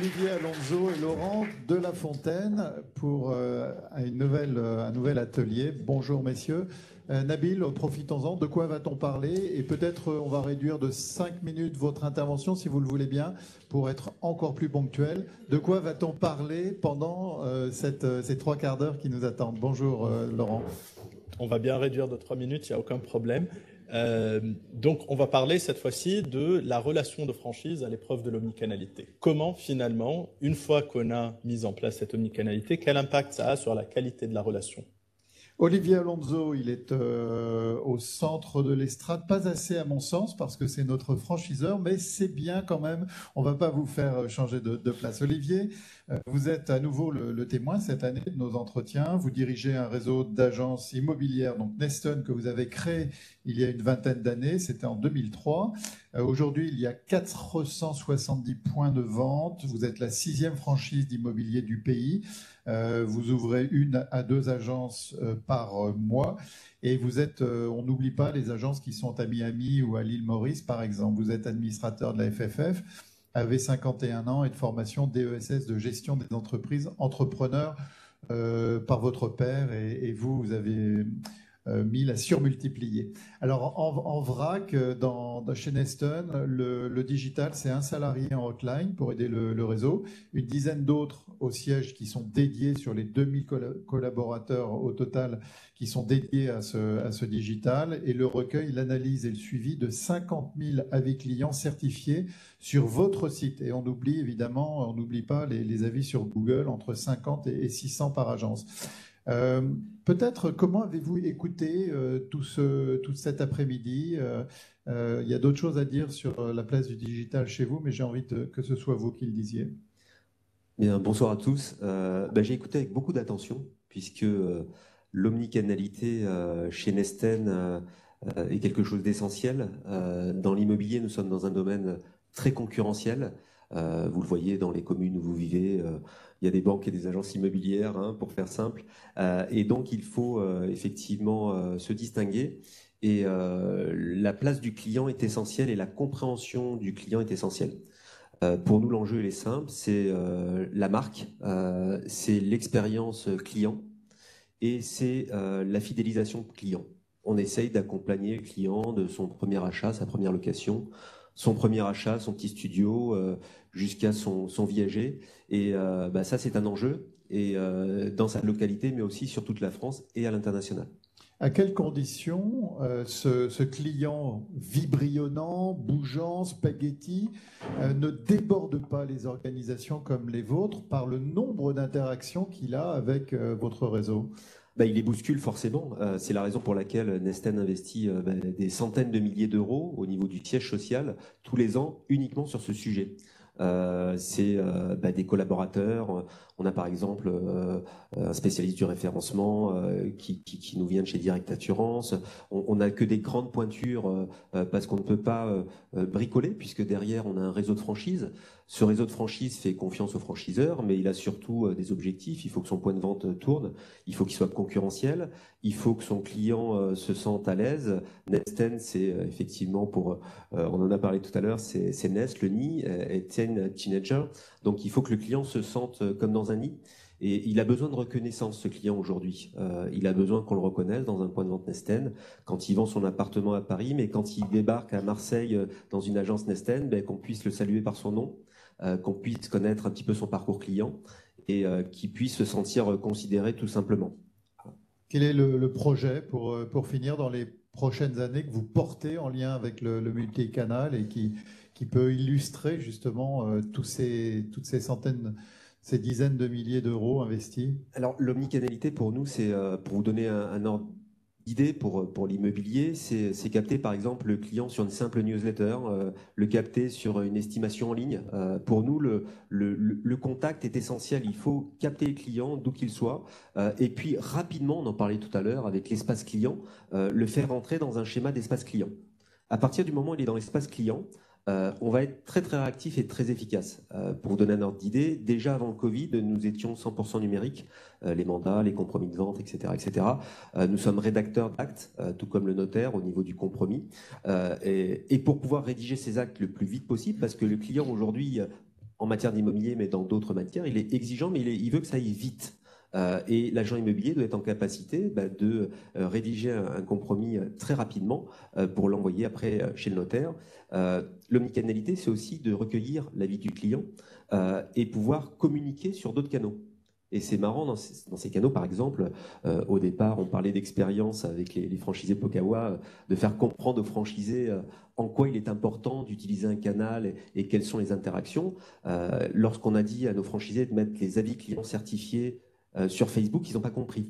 Olivier Alonso et Laurent de La Fontaine pour un nouvel atelier. Bonjour messieurs. Nabil, profitons-en. De quoi va-t-on parler? Et peut-être on va réduire de 5 minutes votre intervention, si vous le voulez bien, pour être encore plus ponctuel. De quoi va-t-on parler pendant ces 3 quarts d'heure qui nous attendent? Bonjour Laurent. On va bien réduire de 3 minutes, il n'y a aucun problème. Donc, on va parler cette fois-ci de la relation de franchise à l'épreuve de l'omnicanalité. Comment, finalement, une fois qu'on a mis en place cette omnicanalité, quel impact ça a sur la qualité de la relation? Olivier Alonso, il est au centre de l'estrade, pas assez à mon sens parce que c'est notre franchiseur, mais c'est bien quand même, on ne va pas vous faire changer de place. Olivier, vous êtes à nouveau le témoin cette année de nos entretiens, vous dirigez un réseau d'agences immobilières, donc Neston, que vous avez créé il y a une vingtaine d'années, c'était en 2003. Aujourd'hui, il y a 470 points de vente, vous êtes la 6e franchise d'immobilier du pays. Vous ouvrez 1 à 2 agences par mois et vous êtes, on n'oublie pas les agences qui sont à Miami ou à l'île Maurice par exemple. Vous êtes administrateur de la FFF, avez 51 ans et de formation DESS de gestion des entreprises, entrepreneur par votre père et vous avez mis la surmultiplier. Alors en vrac, chez Neston, le digital, c'est un salarié en hotline pour aider le réseau, une dizaine d'autres au siège qui sont dédiés sur les 2000 collaborateurs au total qui sont dédiés à ce digital et le recueil, l'analyse et le suivi de 50 000 avis clients certifiés sur votre site. Et on oublie évidemment, on n'oublie pas les avis sur Google, entre 50 et 600 par agence. Peut-être, comment avez-vous écouté tout cet après-midi? Il y a d'autres choses à dire sur la place du digital chez vous, mais j'ai envie que ce soit vous qui le disiez. Bien, bonsoir à tous. J'ai écouté avec beaucoup d'attention, puisque l'omnicanalité chez Nesten est quelque chose d'essentiel. Dans l'immobilier, nous sommes dans un domaine très concurrentiel. Vous le voyez dans les communes où vous vivez, il y a des banques et des agences immobilières, hein, pour faire simple. Et donc, il faut effectivement se distinguer. Et la place du client est essentielle et la compréhension du client est essentielle. Pour nous, l'enjeu, il est simple, c'est la marque, c'est l'expérience client et c'est la fidélisation client. On essaye d'accompagner le client de son premier achat, sa première location, son premier achat, son petit studio, jusqu'à son viager. Et ça, c'est un enjeu et dans sa localité, mais aussi sur toute la France et à l'international. À quelles conditions ce client vibrionnant, bougeant, spaghetti, ne déborde pas les organisations comme les vôtres par le nombre d'interactions qu'il a avec votre réseau? Il les bouscule forcément. C'est la raison pour laquelle Nesten investit des centaines de milliers d'euros au niveau du siège social tous les ans uniquement sur ce sujet. C'est des collaborateurs. On a par exemple un spécialiste du référencement qui nous vient de chez Direct Assurance. On n'a que des grandes pointures parce qu'on ne peut pas bricoler, puisque derrière on a un réseau de franchise. Ce réseau de franchise fait confiance aux franchiseurs, mais il a surtout des objectifs. Il faut que son point de vente tourne, il faut qu'il soit concurrentiel, il faut que son client se sente à l'aise. Nesten, c'est effectivement on en a parlé tout à l'heure, c'est Nest, le nid, et Ten Teenager. Donc il faut que le client se sente comme dans un nid. Et il a besoin de reconnaissance, ce client, aujourd'hui. Il a besoin qu'on le reconnaisse dans un point de vente Nesten, quand il vend son appartement à Paris, mais quand il débarque à Marseille dans une agence Nesten, qu'on puisse le saluer par son nom, qu'on puisse connaître un petit peu son parcours client et qu'il puisse se sentir considéré tout simplement. Quel est le projet pour finir dans les prochaines années que vous portez en lien avec le multicanal et qui peut illustrer justement toutes ces centaines, ces dizaines de milliers d'euros investis? Alors, l'omnicanalité, pour nous, c'est, pour vous donner un ordre d'idée pour l'immobilier, c'est capter par exemple le client sur une simple newsletter, le capter sur une estimation en ligne. Pour nous, le contact est essentiel. Il faut capter le client d'où qu'il soit et puis rapidement, on en parlait tout à l'heure avec l'espace client, le faire rentrer dans un schéma d'espace client. À partir du moment où il est dans l'espace client, on va être très très réactif et très efficace. Pour vous donner un ordre d'idée, déjà avant le Covid, nous étions 100% numériques, les mandats, les compromis de vente, etc. etc. Nous sommes rédacteurs d'actes, tout comme le notaire au niveau du compromis. Et pour pouvoir rédiger ces actes le plus vite possible, parce que le client aujourd'hui, en matière d'immobilier, mais dans d'autres matières. Il est exigeant, mais il veut que ça aille vite. Et l'agent immobilier doit être en capacité de rédiger un compromis très rapidement pour l'envoyer après chez le notaire. L'omnicanalité, c'est aussi de recueillir l'avis du client et pouvoir communiquer sur d'autres canaux. Et c'est marrant, dans ces canaux, par exemple, au départ, on parlait d'expérience avec les franchisés Pokawa, de faire comprendre aux franchisés en quoi il est important d'utiliser un canal et quelles sont les interactions. Lorsqu'on a dit à nos franchisés de mettre les avis clients certifiés sur Facebook, ils n'ont pas compris.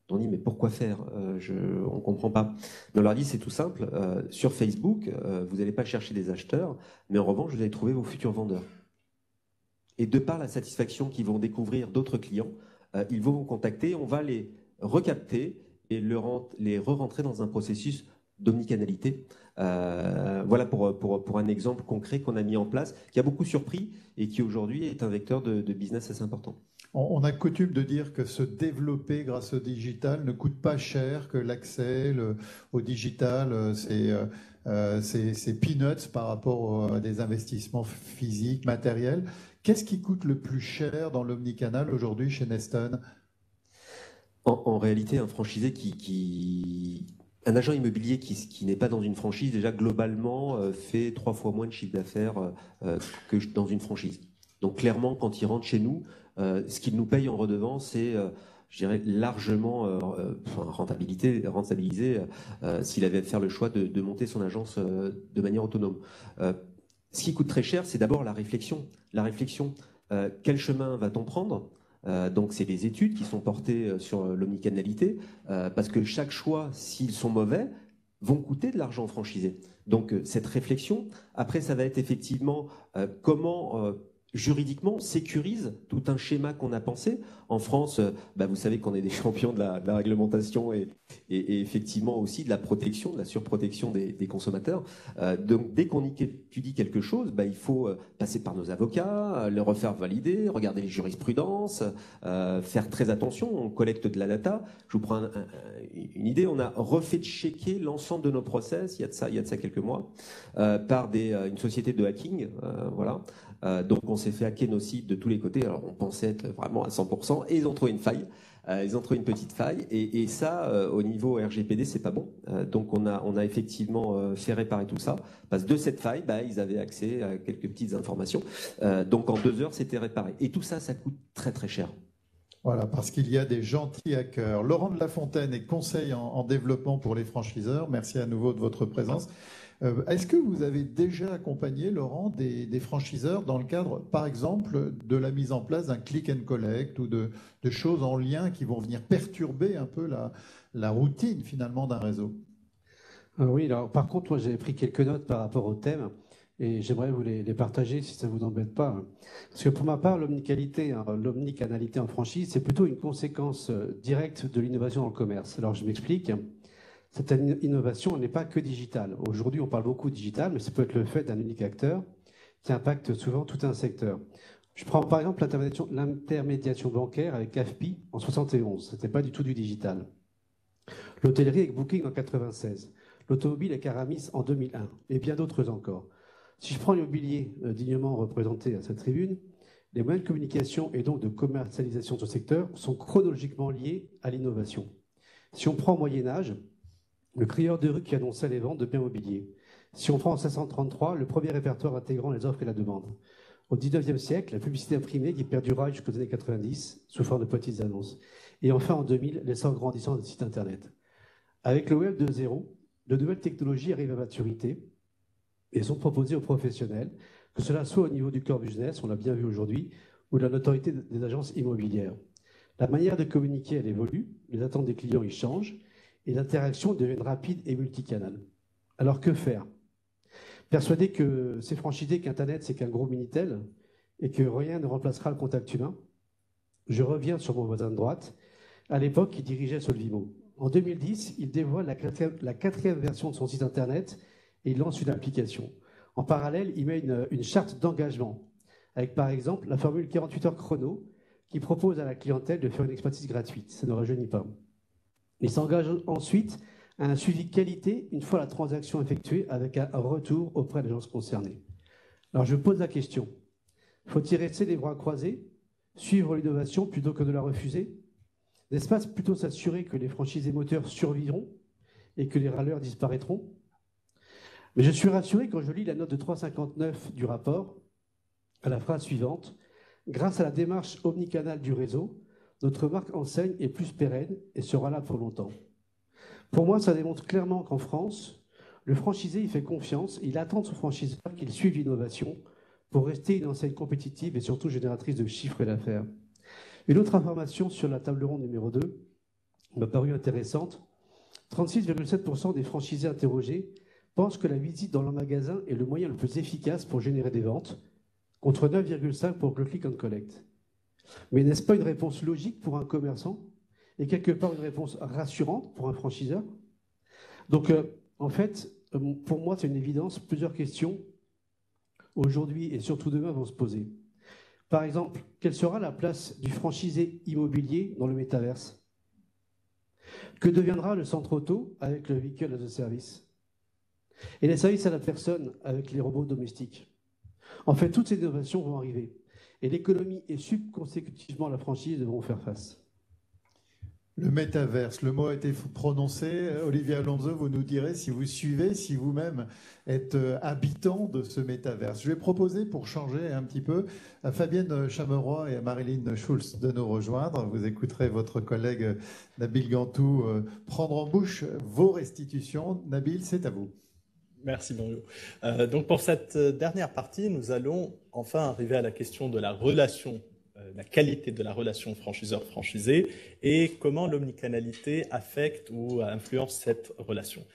On dit, mais pourquoi faire on ne comprend pas. Mais on leur dit, c'est tout simple. Sur Facebook, vous n'allez pas chercher des acheteurs, mais en revanche, vous allez trouver vos futurs vendeurs. Et de par la satisfaction qu'ils vont découvrir d'autres clients, ils vont vous contacter, on va les recapter et les re-rentrer dans un processus d'omnicanalité. Voilà pour un exemple concret qu'on a mis en place, qui a beaucoup surpris et qui aujourd'hui est un vecteur de business assez important. On a coutume de dire que se développer grâce au digital ne coûte pas cher, que l'accès au digital, c'est peanuts par rapport à des investissements physiques, matériels. Qu'est-ce qui coûte le plus cher dans l'omnicanal aujourd'hui chez Neston ? En réalité, un franchisé un agent immobilier qui n'est pas dans une franchise, déjà globalement, fait 3 fois moins de chiffre d'affaires que dans une franchise. Donc clairement, quand il rentre chez nous, ce qu'il nous paye en redevance, c'est, je dirais, largement rentabilisé s'il avait à faire le choix de monter son agence de manière autonome. Ce qui coûte très cher, c'est d'abord la réflexion. Quel chemin va-t-on prendre ? Donc c'est des études qui sont portées sur l'omnicanalité, parce que chaque choix, s'ils sont mauvais, vont coûter de l'argent franchisé. Donc cette réflexion, après ça va être effectivement comment juridiquement sécurise tout un schéma qu'on a pensé. En France, vous savez qu'on est des champions de la réglementation et effectivement aussi de la protection, de la surprotection des consommateurs. Donc dès qu'on étudie quelque chose, il faut passer par nos avocats, le refaire valider, regarder les jurisprudences, faire très attention. On collecte de la data. Je vous prends une idée. On a refait checker l'ensemble de nos process, il y a de ça quelques mois, par une société de hacking. Voilà. Donc on s'est fait hacker nos sites de tous les côtés. Alors on pensait être vraiment à 100% et ils ont trouvé une faille. Ils ont trouvé une petite faille et ça, au niveau RGPD, c'est pas bon. Donc on a effectivement fait réparer tout ça parce que de cette faille, ils avaient accès à quelques petites informations. Donc en 2 heures, c'était réparé. Et tout ça, ça coûte très très cher. Voilà, parce qu'il y a des gentils hackers. Laurent de La Fontaine est conseil en développement pour les franchiseurs. Merci à nouveau de votre présence. Est-ce que vous avez déjà accompagné, Laurent, des franchiseurs dans le cadre, par exemple, de la mise en place d'un click and collect ou de choses en lien qui vont venir perturber un peu la routine, finalement, d'un réseau ? Oui, alors, par contre, moi, j'avais pris quelques notes par rapport au thème et j'aimerais vous les partager si ça ne vous embête pas. Parce que pour ma part, l'omnicanalité en franchise, c'est plutôt une conséquence directe de l'innovation dans le commerce. Alors, je m'explique. Cette innovation n'est pas que digitale. Aujourd'hui, on parle beaucoup de digital, mais ça peut être le fait d'un unique acteur qui impacte souvent tout un secteur. Je prends par exemple l'intermédiation bancaire avec AFPI en 71. Ce n'était pas du tout du digital. L'hôtellerie avec Booking en 96. L'automobile avec Aramis en 2001. Et bien d'autres encore. Si je prends l'immobilier dignement représenté à cette tribune, les moyens de communication et donc de commercialisation de ce secteur sont chronologiquement liés à l'innovation. Si on prend au Moyen-Âge, le crieur de rue qui annonçait les ventes de biens mobiliers. Si on prend en 1533, le premier répertoire intégrant les offres et la demande. Au 19e siècle, la publicité imprimée qui perdura jusqu'aux années 90 sous forme de petites annonces. Et enfin, en 2000, l'essor grandissant des sites Internet. Avec le Web 2.0, de nouvelles technologies arrivent à maturité et sont proposées aux professionnels, que cela soit au niveau du core business, on l'a bien vu aujourd'hui, ou de la notoriété des agences immobilières. La manière de communiquer, elle évolue, les attentes des clients y changent, et l'interaction devient rapide et multicanale. Alors que faire ? Persuadé que c'est franchisé qu'Internet, c'est qu'un gros Minitel et que rien ne remplacera le contact humain, je reviens sur mon voisin de droite. À l'époque, il dirigeait Solvimo. En 2010, il dévoile la 4e version de son site Internet et il lance une application. En parallèle, il met une charte d'engagement avec, par exemple, la formule 48 heures chrono qui propose à la clientèle de faire une expertise gratuite. Ça ne rajeunit pas. Il s'engage ensuite à un suivi qualité une fois la transaction effectuée avec un retour auprès de l'agence concernée. Alors je pose la question, Faut-il rester les bras croisés, suivre l'innovation plutôt que de la refuser? N'est-ce pas plutôt s'assurer que les franchisés moteurs survivront et que les râleurs disparaîtront? Mais je suis rassuré quand je lis la note de 3,59 du rapport, à la phrase suivante: grâce à la démarche omnicanale du réseau, notre marque enseigne est plus pérenne et sera là pour longtemps. Pour moi, ça démontre clairement qu'en France, le franchisé, il fait confiance, il attend de son franchiseur qu'il suive l'innovation pour rester une enseigne compétitive et surtout génératrice de chiffres d'affaires. Une autre information sur la table ronde numéro 2 m'a paru intéressante. 36,7% des franchisés interrogés pensent que la visite dans leur magasin est le moyen le plus efficace pour générer des ventes, contre 9,5% pour le click and collect. Mais n'est-ce pas une réponse logique pour un commerçant et quelque part une réponse rassurante pour un franchiseur? Donc, en fait, pour moi, c'est une évidence. Plusieurs questions, aujourd'hui et surtout demain, vont se poser. Par exemple, quelle sera la place du franchisé immobilier dans le métaverse? Que deviendra le centre auto avec le vehicle as a service? Et les services à la personne avec les robots domestiques? En fait, toutes ces innovations vont arriver. Et l'économie et subconsécutivement la franchise devront faire face. Le métaverse, le mot a été prononcé. Olivier Alonso, vous nous direz si vous suivez, si vous-même êtes habitant de ce métaverse. Je vais proposer, pour changer un petit peu, à Fabienne Chameroy et à Marilyn Schulz de nous rejoindre. Vous écouterez votre collègue Nabil Gantou prendre en bouche vos restitutions. Nabil, c'est à vous. Merci Mario. Donc pour cette dernière partie, nous allons enfin arriver à la question de la relation, la qualité de la relation franchiseur-franchisé et comment l'omnicanalité affecte ou influence cette relation.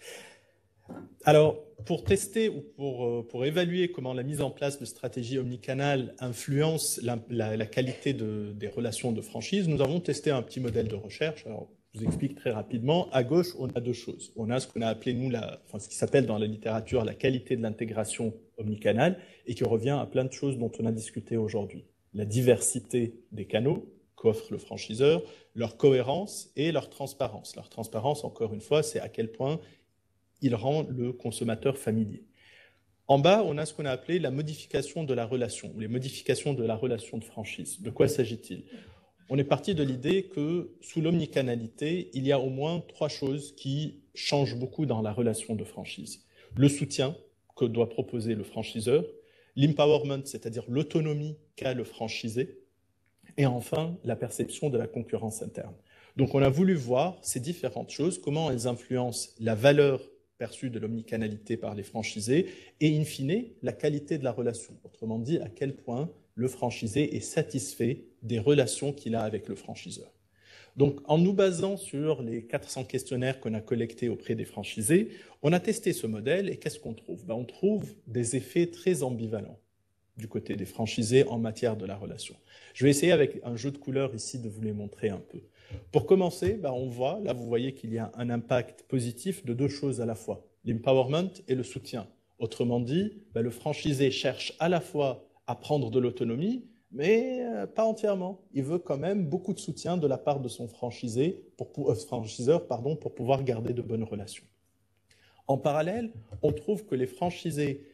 Alors, pour tester ou pour évaluer comment la mise en place de stratégies omnicanales influence la qualité des relations de franchise, nous avons testé un petit modèle de recherche. Alors, je vous explique très rapidement. À gauche, on a deux choses. On a ce qu'on a appelé, nous, ce qui s'appelle dans la littérature la qualité de l'intégration omnicanale et qui revient à plein de choses dont on a discuté aujourd'hui. La diversité des canaux qu'offre le franchiseur, leur cohérence et leur transparence. Leur transparence, encore une fois, c'est à quel point il rend le consommateur familier. En bas, on a ce qu'on a appelé la modification de la relation, ou les modifications de la relation de franchise. De quoi s'agit-il? On est parti de l'idée que sous l'omnicanalité, il y a au moins trois choses qui changent beaucoup dans la relation de franchise. Le soutien que doit proposer le franchiseur, l'empowerment, c'est-à-dire l'autonomie qu'a le franchisé, et enfin la perception de la concurrence interne. Donc on a voulu voir ces différentes choses, comment elles influencent la valeur perçue de l'omnicanalité par les franchisés et in fine la qualité de la relation. Autrement dit, à quel point le franchisé est satisfait des relations qu'il a avec le franchiseur. Donc, en nous basant sur les 400 questionnaires qu'on a collectés auprès des franchisés, on a testé ce modèle et qu'est-ce qu'on trouve? On trouve des effets très ambivalents du côté des franchisés en matière de la relation. Je vais essayer avec un jeu de couleurs ici de vous les montrer un peu. Pour commencer, on voit, là vous voyez qu'il y a un impact positif de deux choses à la fois, l'empowerment et le soutien. Autrement dit, le franchisé cherche à la fois à prendre de l'autonomie, mais pas entièrement. Il veut quand même beaucoup de soutien de la part de son franchiseur pour pouvoir garder de bonnes relations. En parallèle, on trouve que les franchisés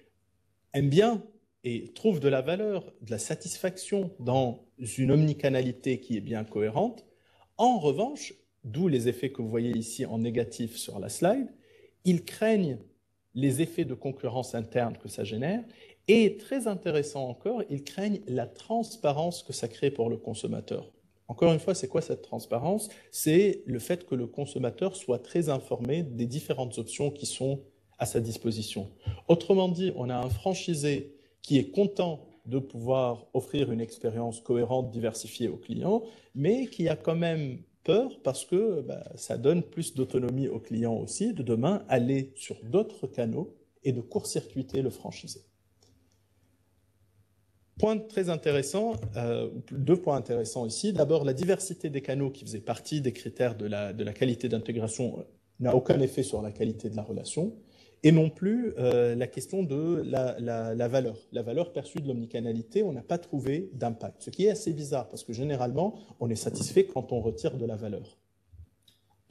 aiment bien et trouvent de la valeur, de la satisfaction dans une omnicanalité qui est bien cohérente. En revanche, d'où les effets que vous voyez ici en négatif sur la slide, ils craignent les effets de concurrence interne que ça génère et, très intéressant encore, ils craignent la transparence que ça crée pour le consommateur. Encore une fois, c'est quoi cette transparence? C'est le fait que le consommateur soit très informé des différentes options qui sont à sa disposition. Autrement dit, on a un franchisé qui est content de pouvoir offrir une expérience cohérente, diversifiée aux clients, mais qui a quand même peur parce que ça donne plus d'autonomie aux clients aussi, de demain aller sur d'autres canaux et de court-circuiter le franchisé. Point très intéressant, deux points intéressants ici. D'abord, la diversité des canaux qui faisait partie des critères de la qualité d'intégration n'a aucun effet sur la qualité de la relation. Et non plus la question de la valeur. La valeur perçue de l'omnicanalité, on n'a pas trouvé d'impact. Ce qui est assez bizarre, parce que généralement, on est satisfait quand on retire de la valeur.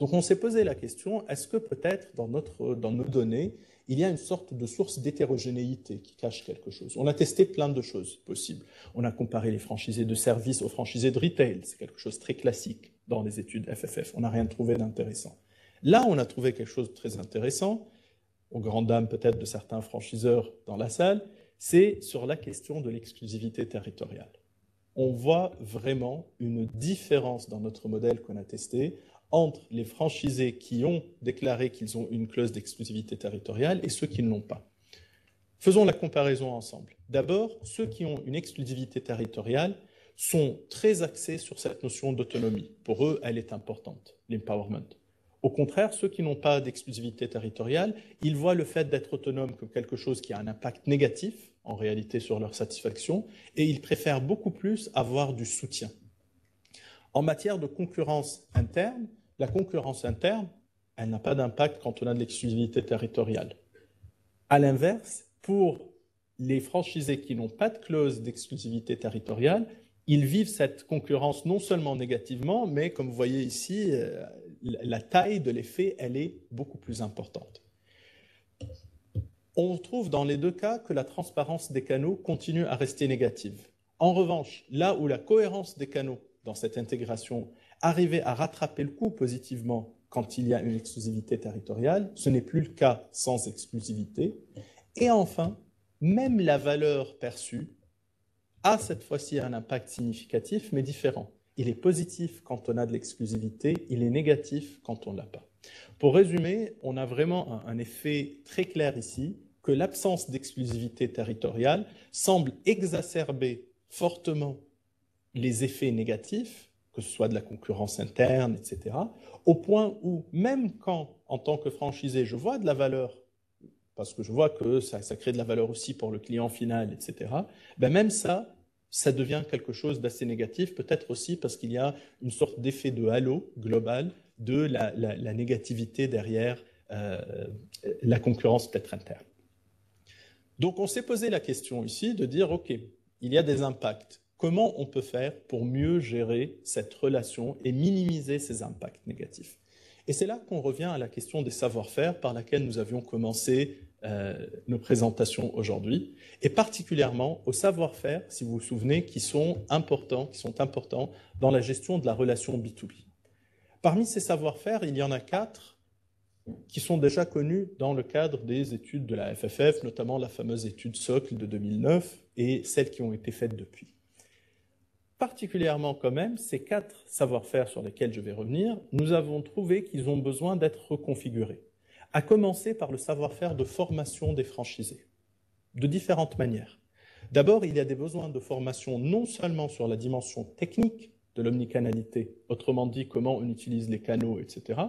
Donc on s'est posé la question, est-ce que peut-être dans nos données, il y a une sorte de source d'hétérogénéité qui cache quelque chose? On a testé plein de choses possibles. On a comparé les franchisés de services aux franchisés de retail. C'est quelque chose de très classique dans les études FFF. On n'a rien trouvé d'intéressant. Là, on a trouvé quelque chose de très intéressant, aux grandes dames peut-être de certains franchiseurs dans la salle, c'est sur la question de l'exclusivité territoriale. On voit vraiment une différence dans notre modèle qu'on a testé entre les franchisés qui ont déclaré qu'ils ont une clause d'exclusivité territoriale et ceux qui ne l'ont pas. Faisons la comparaison ensemble. D'abord, ceux qui ont une exclusivité territoriale sont très axés sur cette notion d'autonomie. Pour eux, elle est importante, l'empowerment. Au contraire, ceux qui n'ont pas d'exclusivité territoriale, ils voient le fait d'être autonome comme quelque chose qui a un impact négatif, en réalité, sur leur satisfaction, et ils préfèrent beaucoup plus avoir du soutien. En matière de concurrence interne, la concurrence interne, elle n'a pas d'impact quand on a de l'exclusivité territoriale. À l'inverse, pour les franchisés qui n'ont pas de clause d'exclusivité territoriale, ils vivent cette concurrence non seulement négativement, mais comme vous voyez ici, la taille de l'effet, elle est beaucoup plus importante. On trouve dans les deux cas que la transparence des canaux continue à rester négative. En revanche, là où la cohérence des canaux dans cette intégration arrivait à rattraper le coup positivement quand il y a une exclusivité territoriale, ce n'est plus le cas sans exclusivité. Et enfin, même la valeur perçue a cette fois-ci un impact significatif, mais différent. Il est positif quand on a de l'exclusivité, il est négatif quand on ne l'a pas. Pour résumer, on a vraiment un effet très clair ici, que l'absence d'exclusivité territoriale semble exacerber fortement les effets négatifs, que ce soit de la concurrence interne, etc., au point où même quand, en tant que franchisé, je vois de la valeur, parce que je vois que ça crée de la valeur aussi pour le client final, etc., ben même ça devient quelque chose d'assez négatif, peut-être aussi parce qu'il y a une sorte d'effet de halo global de la négativité derrière la concurrence peut-être interne. Donc on s'est posé la question ici de dire, OK, il y a des impacts. Comment on peut faire pour mieux gérer cette relation et minimiser ces impacts négatifs? Et c'est là qu'on revient à la question des savoir-faire par laquelle nous avions commencé nos présentations aujourd'hui, et particulièrement aux savoir-faire, si vous vous souvenez, qui sont importants dans la gestion de la relation B2B. Parmi ces savoir-faire, il y en a 4 qui sont déjà connus dans le cadre des études de la FFF, notamment la fameuse étude Socle de 2009 et celles qui ont été faites depuis. Particulièrement quand même, ces 4 savoir-faire sur lesquels je vais revenir, nous avons trouvé qu'ils ont besoin d'être reconfigurés, à commencer par le savoir-faire de formation des franchisés, de différentes manières. D'abord, il y a des besoins de formation non seulement sur la dimension technique de l'omnicanalité, autrement dit comment on utilise les canaux, etc.,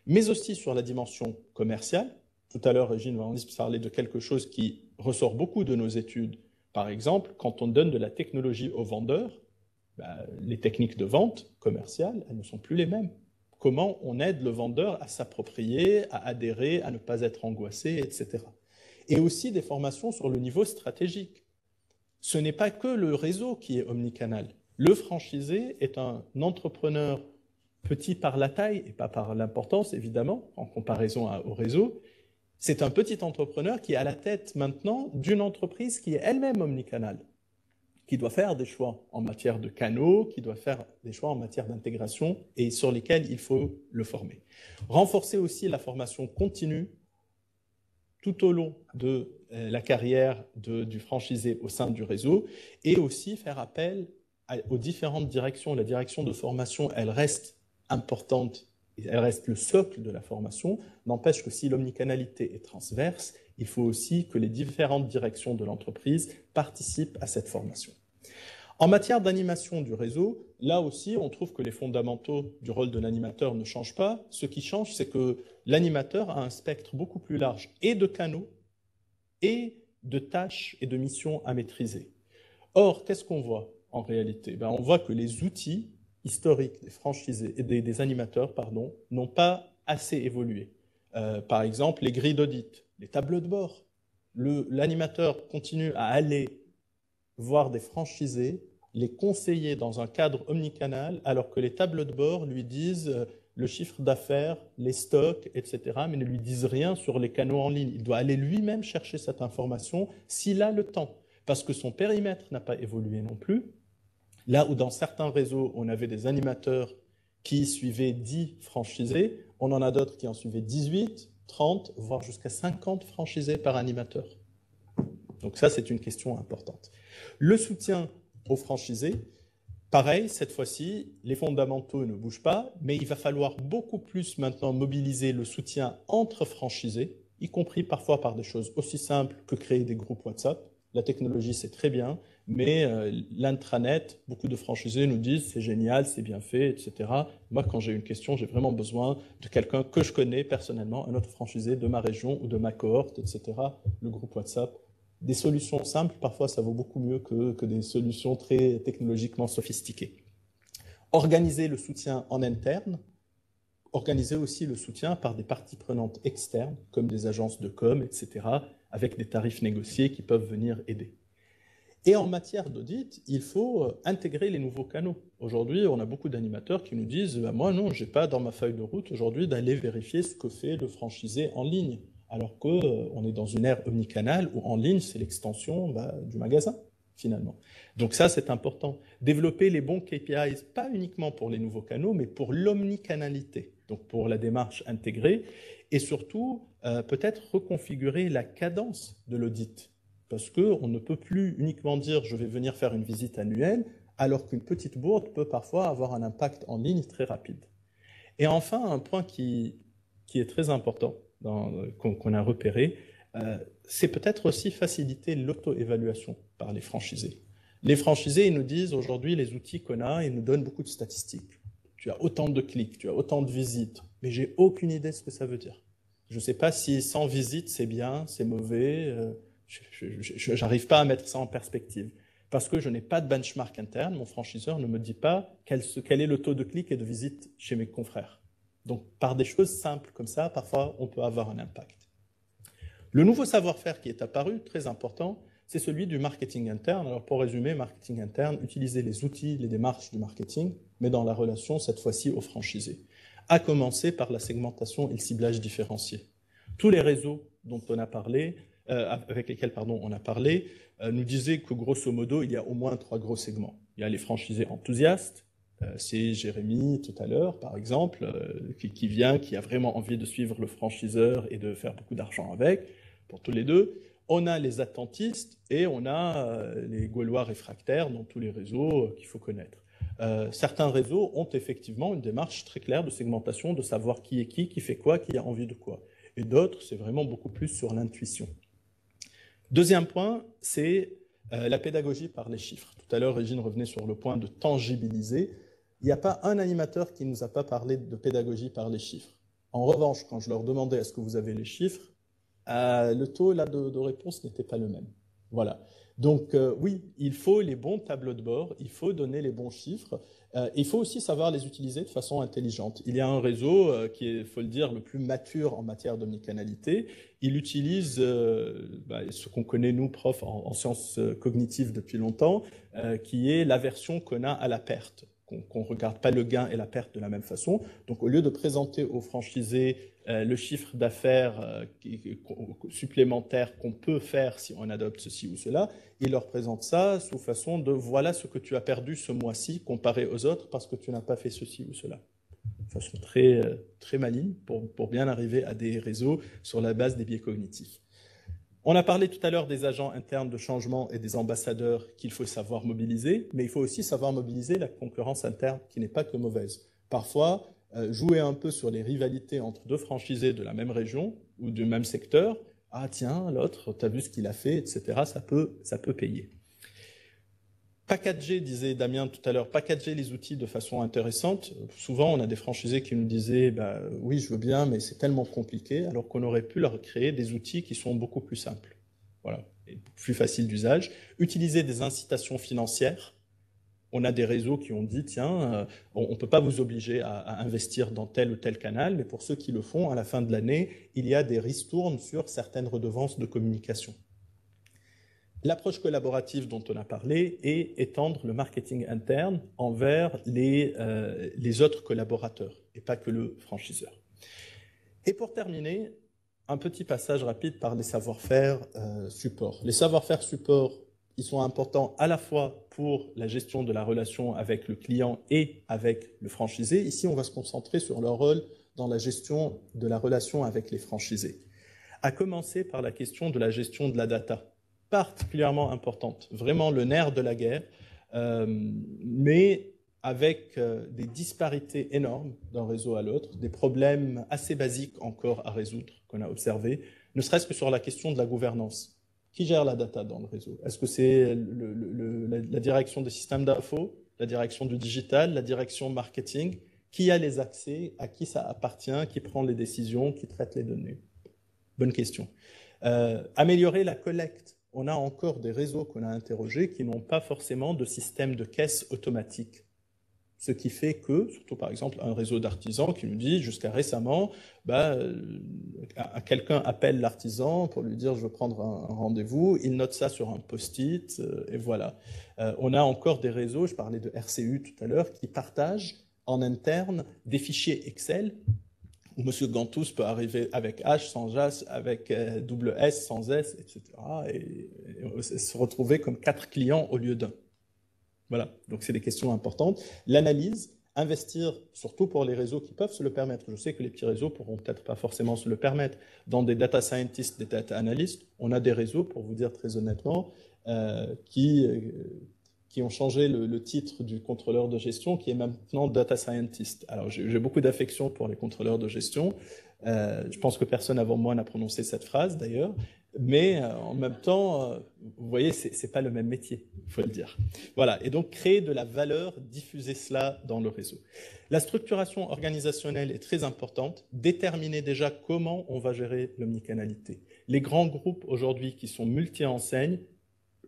mais aussi sur la dimension commerciale. Tout à l'heure, Régine va en parler de quelque chose qui ressort beaucoup de nos études. Par exemple, quand on donne de la technologie aux vendeurs, les techniques de vente commerciale, elles ne sont plus les mêmes. Comment on aide le vendeur à s'approprier, à adhérer, à ne pas être angoissé, etc. Et aussi des formations sur le niveau stratégique. Ce n'est pas que le réseau qui est omnicanal. Le franchisé est un entrepreneur petit par la taille et pas par l'importance, évidemment, en comparaison au réseau. C'est un petit entrepreneur qui est à la tête maintenant d'une entreprise qui est elle-même omnicanale, qui doit faire des choix en matière de canaux, qui doit faire des choix en matière d'intégration et sur lesquels il faut le former. Renforcer aussi la formation continue tout au long de la carrière du franchisé au sein du réseau et aussi faire appel aux différentes directions. La direction de formation, elle reste importante, elle reste le socle de la formation. N'empêche que si l'omnicanalité est transverse, il faut aussi que les différentes directions de l'entreprise participent à cette formation. En matière d'animation du réseau, là aussi, on trouve que les fondamentaux du rôle de l'animateur ne changent pas. Ce qui change, c'est que l'animateur a un spectre beaucoup plus large et de canaux et de tâches et de missions à maîtriser. Or, qu'est-ce qu'on voit en réalité? On voit que les outils historiques des franchisés et des animateurs n'ont pas assez évolué. Par exemple, les grilles d'audit, les tableaux de bord. L'animateur continue à aller voir des franchisés, les conseiller dans un cadre omnicanal, alors que les tableaux de bord lui disent le chiffre d'affaires, les stocks, etc., mais ne lui disent rien sur les canaux en ligne. Il doit aller lui-même chercher cette information s'il a le temps, parce que son périmètre n'a pas évolué non plus. Là où dans certains réseaux, on avait des animateurs qui suivaient 10 franchisés, on en a d'autres qui en suivaient 18, 30, voire jusqu'à 50 franchisés par animateur. Donc ça, c'est une question importante. Le soutien aux franchisés, pareil, cette fois-ci, les fondamentaux ne bougent pas, mais il va falloir beaucoup plus maintenant mobiliser le soutien entre franchisés, y compris parfois par des choses aussi simples que créer des groupes WhatsApp. La technologie, c'est très bien, mais l'intranet, beaucoup de franchisés nous disent c'est génial, c'est bien fait, etc. Moi, quand j'ai une question, j'ai vraiment besoin de quelqu'un que je connais personnellement, un autre franchisé de ma région ou de ma cohorte, etc. Le groupe WhatsApp. Des solutions simples, parfois, ça vaut beaucoup mieux que des solutions très technologiquement sophistiquées. Organiser le soutien en interne, organiser aussi le soutien par des parties prenantes externes, comme des agences de com, etc., avec des tarifs négociés qui peuvent venir aider. Et en matière d'audit, il faut intégrer les nouveaux canaux. Aujourd'hui, on a beaucoup d'animateurs qui nous disent moi, non, je n'ai pas dans ma feuille de route aujourd'hui d'aller vérifier ce que fait le franchisé en ligne, alors qu'on est dans une ère omnicanale où en ligne, c'est l'extension du magasin, finalement. Donc ça, c'est important. Développer les bons KPIs, pas uniquement pour les nouveaux canaux, mais pour l'omnicanalité, donc pour la démarche intégrée, et surtout, peut-être reconfigurer la cadence de l'audit. Parce qu'on ne peut plus uniquement dire « je vais venir faire une visite annuelle », alors qu'une petite bourde peut parfois avoir un impact en ligne très rapide. Et enfin, un point qui est très important, qu'on a repéré, c'est peut-être aussi faciliter l'auto-évaluation par les franchisés. Les franchisés, ils nous disent aujourd'hui, les outils qu'on a, ils nous donnent beaucoup de statistiques. Tu as autant de clics, tu as autant de visites, mais j'ai aucune idée de ce que ça veut dire. Je ne sais pas si 100 visites, c'est bien, c'est mauvais. Je n'arrive pas à mettre ça en perspective. Parce que je n'ai pas de benchmark interne, mon franchiseur ne me dit pas quel est le taux de clics et de visites chez mes confrères. Donc, par des choses simples comme ça, parfois, on peut avoir un impact. Le nouveau savoir-faire qui est apparu, très important, c'est celui du marketing interne. Alors, pour résumer, marketing interne, utiliser les outils, les démarches du marketing, mais dans la relation, cette fois-ci, aux franchisés. À commencer par la segmentation et le ciblage différencié. Tous les réseaux dont on a parlé, avec lesquels on a parlé, nous disaient que grosso modo, il y a au moins 3 gros segments. Il y a les franchisés enthousiastes, c'est Jérémy tout à l'heure, par exemple, qui vient, qui a vraiment envie de suivre le franchiseur et de faire beaucoup d'argent avec, pour tous les deux. On a les attentistes et on a les Gaulois réfractaires dans tous les réseaux qu'il faut connaître. Certains réseaux ont effectivement une démarche très claire de segmentation, de savoir qui est qui fait quoi, qui a envie de quoi. Et d'autres, c'est vraiment beaucoup plus sur l'intuition. Deuxième point, c'est la pédagogie par les chiffres. Tout à l'heure, Régine revenait sur le point de tangibiliser. Il n'y a pas un animateur qui ne nous a pas parlé de pédagogie par les chiffres. En revanche, quand je leur demandais est-ce que vous avez les chiffres, le taux là, de réponse n'était pas le même. Voilà. Donc oui, il faut les bons tableaux de bord, il faut donner les bons chiffres, il faut aussi savoir les utiliser de façon intelligente. Il y a un réseau qui est, il faut le dire, le plus mature en matière d'omnicanalité. Il utilise ce qu'on connaît, nous, profs, en sciences cognitives depuis longtemps, qui est l'aversion qu'on a à la perte. Qu'on ne regarde pas le gain et la perte de la même façon. Donc, au lieu de présenter aux franchisés le chiffre d'affaires supplémentaire qu'on peut faire si on adopte ceci ou cela, il leur présente ça sous façon de voilà ce que tu as perdu ce mois-ci comparé aux autres parce que tu n'as pas fait ceci ou cela. De façon très, très maligne pour bien arriver à des réseaux sur la base des biais cognitifs. On a parlé tout à l'heure des agents internes de changement et des ambassadeurs qu'il faut savoir mobiliser, mais il faut aussi savoir mobiliser la concurrence interne qui n'est pas que mauvaise. Parfois, jouer un peu sur les rivalités entre deux franchisés de la même région ou du même secteur, ah tiens, l'autre, tu as vu ce qu'il a fait, etc., ça peut payer. Packager, disait Damien tout à l'heure, packager les outils de façon intéressante. Souvent, on a des franchisés qui nous disaient oui, je veux bien, mais c'est tellement compliqué, alors qu'on aurait pu leur créer des outils qui sont beaucoup plus simples. Voilà, et plus faciles d'usage. Utiliser des incitations financières. On a des réseaux qui ont dit tiens, on ne peut pas vous obliger à investir dans tel ou tel canal, mais pour ceux qui le font, à la fin de l'année, il y a des ristournes sur certaines redevances de communication. L'approche collaborative dont on a parlé est étendre le marketing interne envers les autres collaborateurs et pas que le franchiseur. Et pour terminer, un petit passage rapide par les savoir-faire support. Les savoir-faire support, ils sont importants à la fois pour la gestion de la relation avec le client et avec le franchisé. Ici, on va se concentrer sur leur rôle dans la gestion de la relation avec les franchisés. À commencer par la question de la gestion de la data, particulièrement importante, vraiment le nerf de la guerre, mais avec des disparités énormes d'un réseau à l'autre, des problèmes assez basiques encore à résoudre qu'on a observés, ne serait-ce que sur la question de la gouvernance. Qui gère la data dans le réseau? Est-ce que c'est la direction des systèmes d'info, la direction du digital, la direction marketing? Qui a les accès? À qui ça appartient? Qui prend les décisions? Qui traite les données? Bonne question. Améliorer la collecte. On a encore des réseaux qu'on a interrogés qui n'ont pas forcément de système de caisse automatique. Ce qui fait que, surtout par exemple, un réseau d'artisans qui nous dit jusqu'à récemment, quelqu'un appelle l'artisan pour lui dire je veux prendre un rendez-vous, il note ça sur un post-it et voilà. On a encore des réseaux, je parlais de RCU tout à l'heure, qui partagent en interne des fichiers Excel où M. Gantous peut arriver avec H sans J, avec double S sans S, etc. et se retrouver comme 4 clients au lieu d'un. Voilà, donc c'est des questions importantes. L'analyse, investir, surtout pour les réseaux qui peuvent se le permettre. Je sais que les petits réseaux pourront peut-être pas forcément se le permettre. Dans des data scientists, des data analysts, on a des réseaux, pour vous dire très honnêtement, qui ont changé le titre du contrôleur de gestion, qui est maintenant data scientist. Alors j'ai beaucoup d'affection pour les contrôleurs de gestion. Je pense que personne avant moi n'a prononcé cette phrase d'ailleurs. Mais en même temps, vous voyez, c'est pas le même métier, il faut le dire. Voilà, et donc créer de la valeur, diffuser cela dans le réseau. La structuration organisationnelle est très importante, déterminer déjà comment on va gérer l'omnicanalité. Les grands groupes aujourd'hui qui sont multi-enseignes,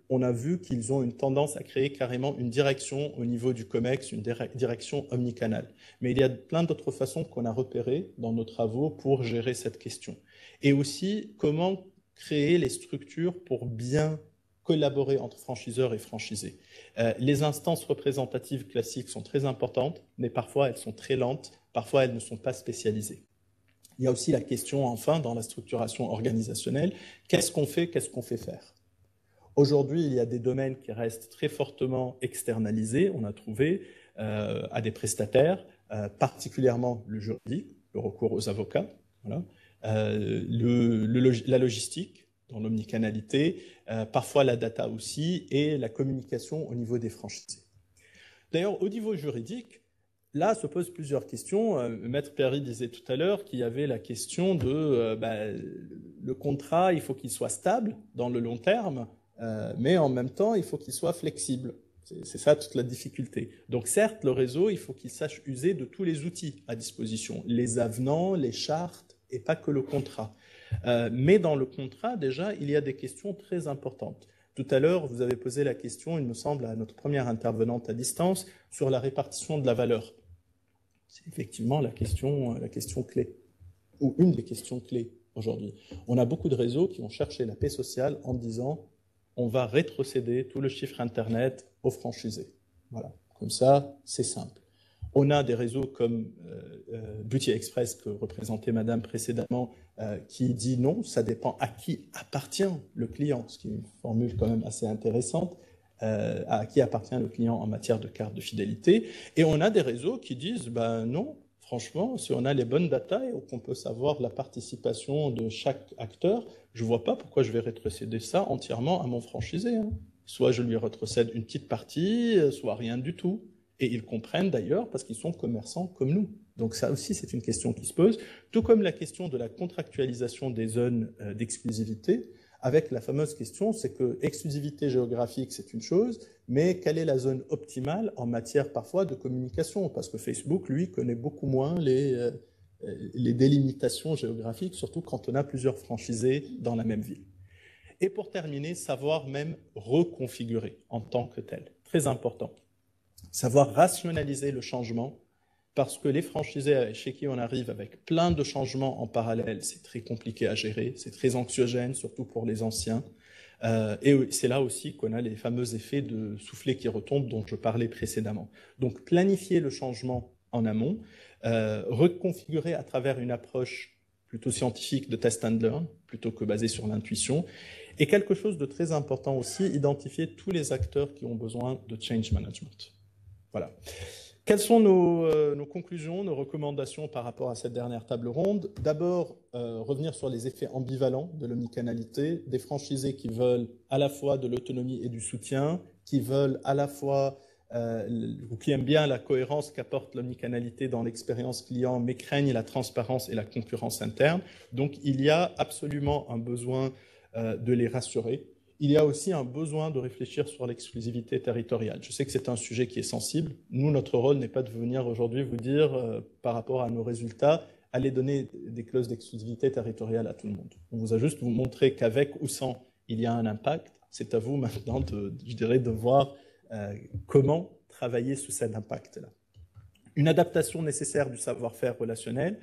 on a vu qu'ils ont une tendance à créer carrément une direction au niveau du COMEX, une direction omnicanale. Mais il y a plein d'autres façons qu'on a repérées dans nos travaux pour gérer cette question. Et aussi, comment créer les structures pour bien collaborer entre franchiseurs et franchisés. Les instances représentatives classiques sont très importantes, mais parfois elles sont très lentes, parfois elles ne sont pas spécialisées. Il y a aussi la question, enfin, dans la structuration organisationnelle, qu'est-ce qu'on fait faire? Aujourd'hui, il y a des domaines qui restent très fortement externalisés, on a trouvé, à des prestataires, particulièrement le juridique, le recours aux avocats, voilà. La logistique dans l'omnicanalité, parfois la data aussi, et la communication au niveau des franchisés. D'ailleurs, au niveau juridique, là se posent plusieurs questions. Maître Perry disait tout à l'heure qu'il y avait la question de le contrat, il faut qu'il soit stable dans le long terme, mais en même temps, il faut qu'il soit flexible. C'est ça toute la difficulté. Donc certes, le réseau, il faut qu'il sache user de tous les outils à disposition, les avenants, les chartes, et pas que le contrat. Mais dans le contrat, déjà, il y a des questions très importantes. Tout à l'heure, vous avez posé la question, il me semble, à notre première intervenante à distance, sur la répartition de la valeur. C'est effectivement la question clé, ou une des questions clés aujourd'hui. On a beaucoup de réseaux qui ont cherché la paix sociale en disant on va rétrocéder tout le chiffre Internet aux franchisés. Voilà, comme ça, c'est simple. On a des réseaux comme Beauty Express, que représentait Madame précédemment, qui dit non, ça dépend à qui appartient le client, ce qui est une formule quand même assez intéressante, à qui appartient le client en matière de carte de fidélité. Et on a des réseaux qui disent, ben non, franchement, si on a les bonnes datas et qu'on peut savoir la participation de chaque acteur, je ne vois pas pourquoi je vais rétrocéder ça entièrement à mon franchisé. Hein. Soit je lui rétrocède une petite partie, soit rien du tout. Et ils comprennent d'ailleurs parce qu'ils sont commerçants comme nous. Donc ça aussi, c'est une question qui se pose, tout comme la question de la contractualisation des zones d'exclusivité, avec la fameuse question, c'est que exclusivité géographique, c'est une chose, mais quelle est la zone optimale en matière parfois de communication? Parce que Facebook, lui, connaît beaucoup moins les délimitations géographiques, surtout quand on a plusieurs franchisés dans la même ville. Et pour terminer, savoir même reconfigurer en tant que tel, très important. Savoir rationaliser le changement, parce que les franchisés chez qui on arrive avec plein de changements en parallèle, c'est très compliqué à gérer, c'est très anxiogène, surtout pour les anciens. Et c'est là aussi qu'on a les fameux effets de soufflet qui retombe dont je parlais précédemment. Donc planifier le changement en amont, reconfigurer à travers une approche plutôt scientifique de test and learn, plutôt que basée sur l'intuition. Et quelque chose de très important aussi, identifier tous les acteurs qui ont besoin de change management. Voilà. Quelles sont nos conclusions, nos recommandations par rapport à cette dernière table ronde? D'abord, revenir sur les effets ambivalents de l'omnicanalité, des franchisés qui veulent à la fois de l'autonomie et du soutien, qui veulent à la fois ou qui aiment bien la cohérence qu'apporte l'omnicanalité dans l'expérience client, mais craignent la transparence et la concurrence interne. Donc, il y a absolument un besoin de les rassurer. Il y a aussi un besoin de réfléchir sur l'exclusivité territoriale. Je sais que c'est un sujet qui est sensible. Nous, notre rôle n'est pas de venir aujourd'hui vous dire, par rapport à nos résultats, allez donner des clauses d'exclusivité territoriale à tout le monde. On vous a juste vous montrer qu'avec ou sans, il y a un impact. C'est à vous maintenant, je dirais, de voir comment travailler sous cet impact-là. Une adaptation nécessaire du savoir-faire relationnel,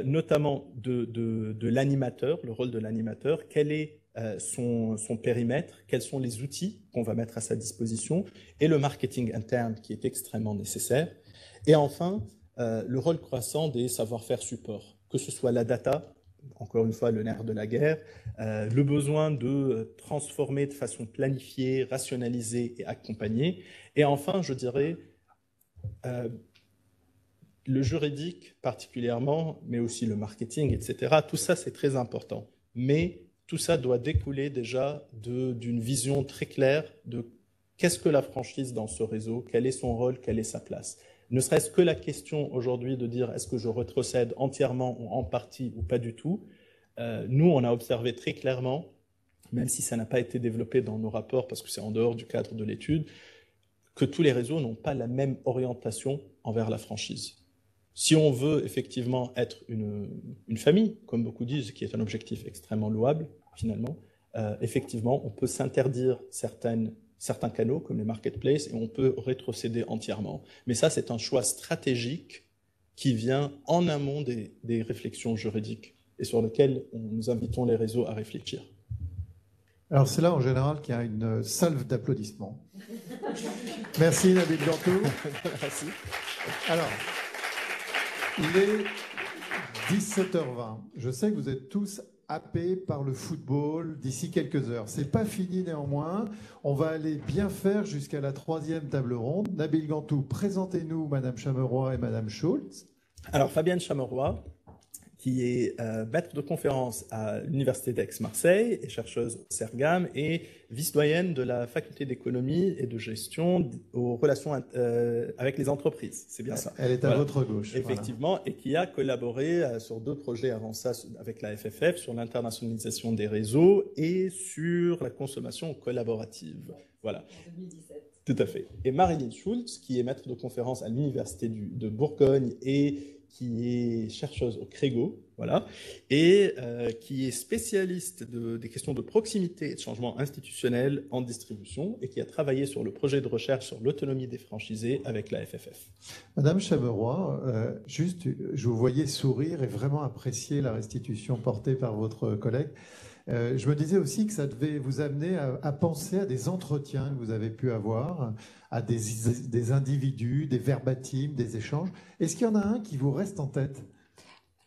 notamment de l'animateur, le rôle de l'animateur, quel est son périmètre, quels sont les outils qu'on va mettre à sa disposition, et le marketing interne qui est extrêmement nécessaire. Et enfin, le rôle croissant des savoir-faire support, que ce soit la data, encore une fois le nerf de la guerre, le besoin de transformer de façon planifiée, rationalisée et accompagnée. Et enfin, je dirais, le juridique particulièrement, mais aussi le marketing, etc. Tout ça, c'est très important. Mais tout ça doit découler déjà d'une vision très claire de qu'est-ce que la franchise dans ce réseau, quel est son rôle, quelle est sa place. Ne serait-ce que la question aujourd'hui de dire est-ce que je rétrocède entièrement ou en partie ou pas du tout. Nous, on a observé très clairement, même si ça n'a pas été développé dans nos rapports parce que c'est en dehors du cadre de l'étude, que tous les réseaux n'ont pas la même orientation envers la franchise. Si on veut effectivement être une famille, comme beaucoup disent, qui est un objectif extrêmement louable, finalement, effectivement, on peut s'interdire certains canaux, comme les marketplaces, et on peut rétrocéder entièrement. Mais ça, c'est un choix stratégique qui vient en amont des réflexions juridiques et sur lequel nous invitons les réseaux à réfléchir. Alors, c'est là, en général, qu'il y a une salve d'applaudissements. Merci, Nabil Gantou. Merci. Alors, il est 17h20. Je sais que vous êtes tous happés par le football d'ici quelques heures. C'est pas fini néanmoins. On va aller bien faire jusqu'à la 3e table ronde. Nabil Gantou, présentez-nous Madame Chameroy et Madame Schultz. Alors, Fabienne Chameroy, qui est maître de conférence à l'Université d'Aix-Marseille et chercheuse au CERGAM et vice-doyenne de la faculté d'économie et de gestion aux relations avec les entreprises. C'est bien ça. Elle est à votre gauche. Effectivement, voilà. Et qui a collaboré sur 2 projets avant ça avec la FFF sur l'internationalisation des réseaux et sur la consommation collaborative. Voilà. En 2017. Tout à fait. Et Marilyn Schultz, qui est maître de conférence à l'Université de Bourgogne et qui est chercheuse au Crégo, voilà, et qui est spécialiste des questions de proximité et de changement institutionnel en distribution et qui a travaillé sur le projet de recherche sur l'autonomie des franchisés avec la FFF. Madame Chameroy, juste, je vous voyais sourire et vraiment apprécier la restitution portée par votre collègue. Je me disais aussi que ça devait vous amener à penser à des entretiens que vous avez pu avoir, à des individus, des verbatims, des échanges. Est-ce qu'il y en a un qui vous reste en tête ?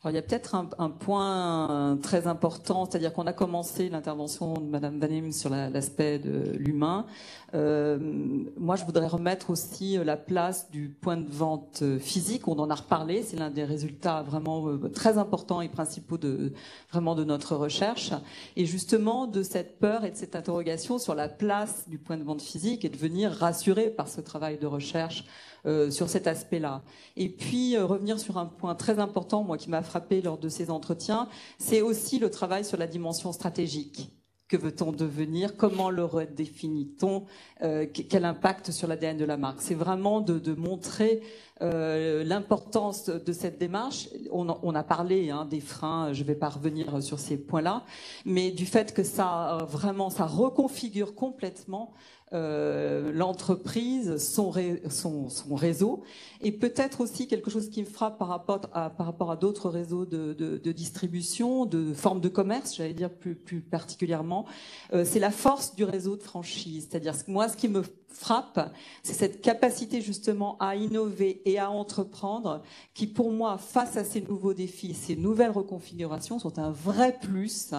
Alors, il y a peut-être un point très important, c'est-à-dire qu'on a commencé l'intervention de Madame Vanim sur l'aspect de l'humain. Moi, je voudrais remettre aussi la place du point de vente physique. On en a reparlé, c'est l'un des résultats vraiment très importants et principaux de notre recherche. Et justement, de cette peur et de cette interrogation sur la place du point de vente physique et de venir rassurer par ce travail de recherche sur cet aspect-là. Et puis, revenir sur un point très important, moi, qui m'a frappé lors de ces entretiens, c'est aussi le travail sur la dimension stratégique. Que veut-on devenir? Comment le redéfinit-on? Quel impact sur l'ADN de la marque? C'est vraiment de montrer l'importance de cette démarche. On a parlé des freins, je ne vais pas revenir sur ces points-là, mais du fait que ça reconfigure complètement l'entreprise, son réseau, et peut-être aussi quelque chose qui me frappe par rapport à d'autres réseaux de distribution, de formes de commerce, j'allais dire plus particulièrement, c'est la force du réseau de franchise. C'est-à-dire, moi, ce qui me frappe, c'est cette capacité justement à innover et à entreprendre qui, pour moi, face à ces nouveaux défis, ces nouvelles reconfigurations, sont un vrai plus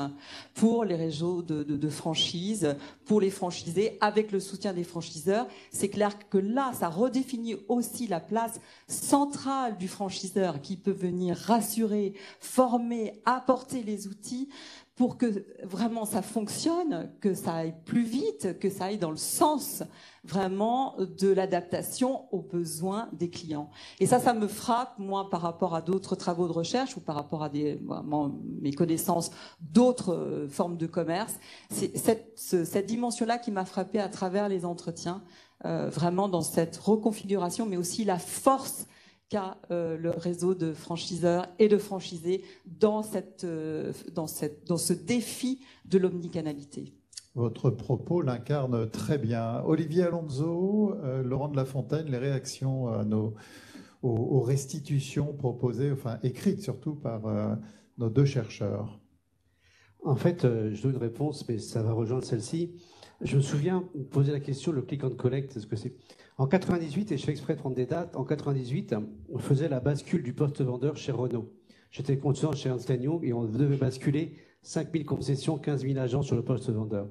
pour les réseaux de franchise, pour les franchisés, avec le soutien des franchiseurs. C'est clair que là, ça redéfinit aussi la place centrale du franchiseur qui peut venir rassurer, former, apporter les outils pour que vraiment ça fonctionne, que ça aille plus vite, que ça aille dans le sens vraiment de l'adaptation aux besoins des clients. Et ça me frappe, moi, par rapport à d'autres travaux de recherche ou par rapport à mes connaissances d'autres formes de commerce. C'est cette dimension-là qui m'a frappée à travers les entretiens, vraiment dans cette reconfiguration, mais aussi la force qu'a le réseau de franchiseurs et de franchisés dans ce défi de l'omnicanalité. Votre propos l'incarne très bien. Olivier Alonso, Laurent de La Fontaine, les réactions à aux restitutions proposées, enfin écrites surtout par nos deux chercheurs. En fait, je donne une réponse, mais ça va rejoindre celle-ci. Je me souviens poser la question, le click and collect, c'est ce que c'est. En 98, et je fais exprès de prendre des dates, en 98, on faisait la bascule du poste vendeur chez Renault. J'étais consultant chez Ernst & Young et on devait basculer 5000 concessions, 15 000 agents sur le poste vendeur.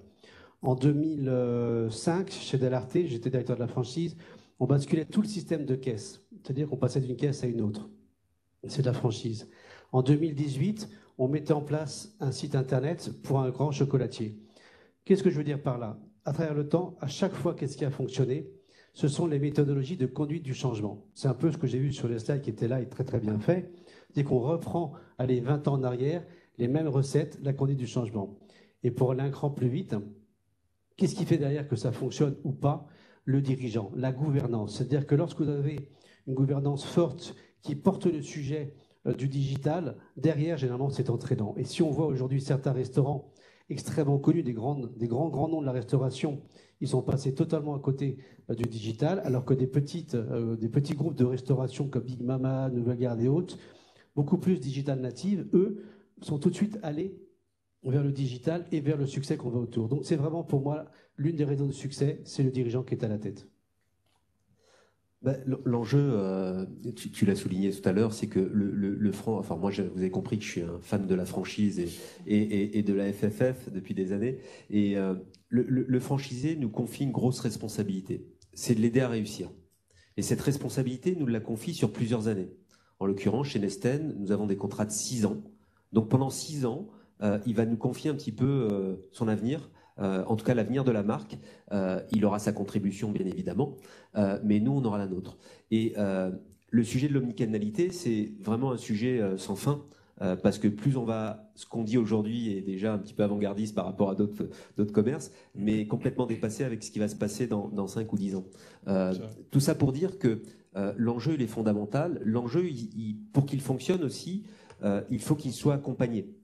En 2005, chez Delarte, j'étais directeur de la franchise, on basculait tout le système de caisse. C'est-à-dire qu'on passait d'une caisse à une autre. C'est de la franchise. En 2018, on mettait en place un site internet pour un grand chocolatier. Qu'est-ce que je veux dire par là? À travers le temps, à chaque fois, qu'est-ce qui a fonctionné? Ce sont les méthodologies de conduite du changement. C'est un peu ce que j'ai vu sur les slides qui étaient là et très très bien fait. C'est qu'on reprend, 20 ans en arrière, les mêmes recettes, la conduite du changement. Et pour aller un cran plus vite, qu'est-ce qui fait derrière que ça fonctionne ou pas? Le dirigeant, la gouvernance. C'est-à-dire que lorsque vous avez une gouvernance forte qui porte le sujet du digital, derrière, généralement, c'est entraînant. Et si on voit aujourd'hui certains restaurants extrêmement connus, des grands noms de la restauration, ils sont passés totalement à côté du digital, alors que des petits groupes de restauration comme Big Mama, Nouvelle Garde et autres, beaucoup plus digital natives, eux, sont tout de suite allés vers le digital et vers le succès qu'on voit autour. Donc c'est vraiment pour moi l'une des raisons de succès, c'est le dirigeant qui est à la tête. L'enjeu, tu l'as souligné tout à l'heure, c'est que moi vous avez compris que je suis un fan de la franchise et de la FFF depuis des années, et le franchisé nous confie une grosse responsabilité, c'est de l'aider à réussir. Et cette responsabilité, nous la confie sur plusieurs années. En l'occurrence, chez Nesten, nous avons des contrats de 6 ans. Donc pendant 6 ans, il va nous confier un petit peu son avenir, en tout cas l'avenir de la marque. Il aura sa contribution, bien évidemment, mais nous, on aura la nôtre. Et le sujet de l'omnicanalité, c'est vraiment un sujet sans fin, parce que plus on va, ce qu'on dit aujourd'hui est déjà un petit peu avant-gardiste par rapport à d'autres commerces, mais complètement dépassé avec ce qui va se passer dans 5 ou 10 ans. Tout ça pour dire que l'enjeu, il est fondamental. L'enjeu, pour qu'il fonctionne aussi, il faut qu'il soit accompagné.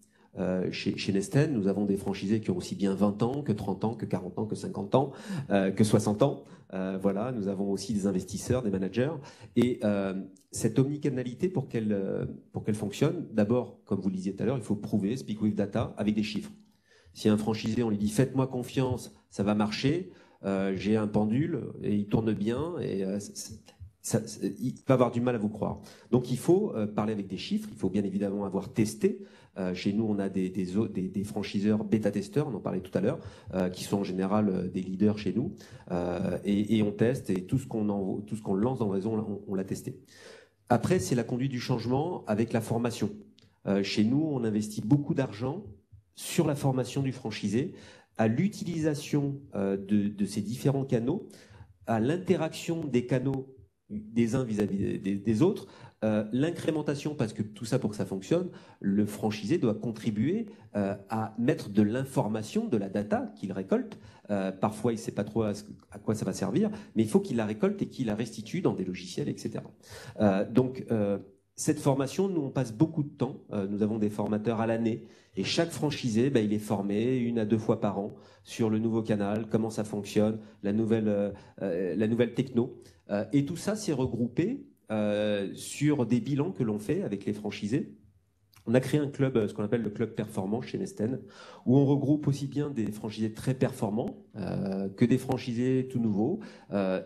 Chez Nesten, nous avons des franchisés qui ont aussi bien 20 ans, que 30 ans, que 40 ans, que 50 ans, que 60 ans. Voilà, nous avons aussi des investisseurs, des managers. Et cette omnicanalité, pour qu'elle fonctionne, d'abord, comme vous le disiez tout à l'heure, il faut prouver, speak with data, avec des chiffres. Si un franchisé, on lui dit « faites-moi confiance, ça va marcher », j'ai un pendule et il tourne bien, et il va avoir du mal à vous croire. Donc il faut parler avec des chiffres, il faut bien évidemment avoir testé. Chez nous, on a des franchiseurs bêta-testeurs, on en parlait tout à l'heure, qui sont en général des leaders chez nous, et on teste, et tout ce qu'on lance dans le réseau, on l'a testé. Après, c'est la conduite du changement avec la formation. Chez nous, on investit beaucoup d'argent sur la formation du franchisé, à l'utilisation de ces différents canaux, à l'interaction des canaux des uns vis-à-vis des autres, l'incrémentation, parce que tout ça, pour que ça fonctionne, le franchisé doit contribuer à mettre de l'information, de la data qu'il récolte. Parfois, il ne sait pas trop à quoi ça va servir, mais il faut qu'il la récolte et qu'il la restitue dans des logiciels, etc. Donc, cette formation, nous, on passe beaucoup de temps. Nous avons des formateurs à l'année. Et chaque franchisé, il est formé 1 à 2 fois par an sur le nouveau canal, comment ça fonctionne, la nouvelle techno. Et tout ça, c'est regroupé sur des bilans que l'on fait avec les franchisés. On a créé un club, ce qu'on appelle le club performant chez Nesten, où on regroupe aussi bien des franchisés très performants que des franchisés tout nouveaux.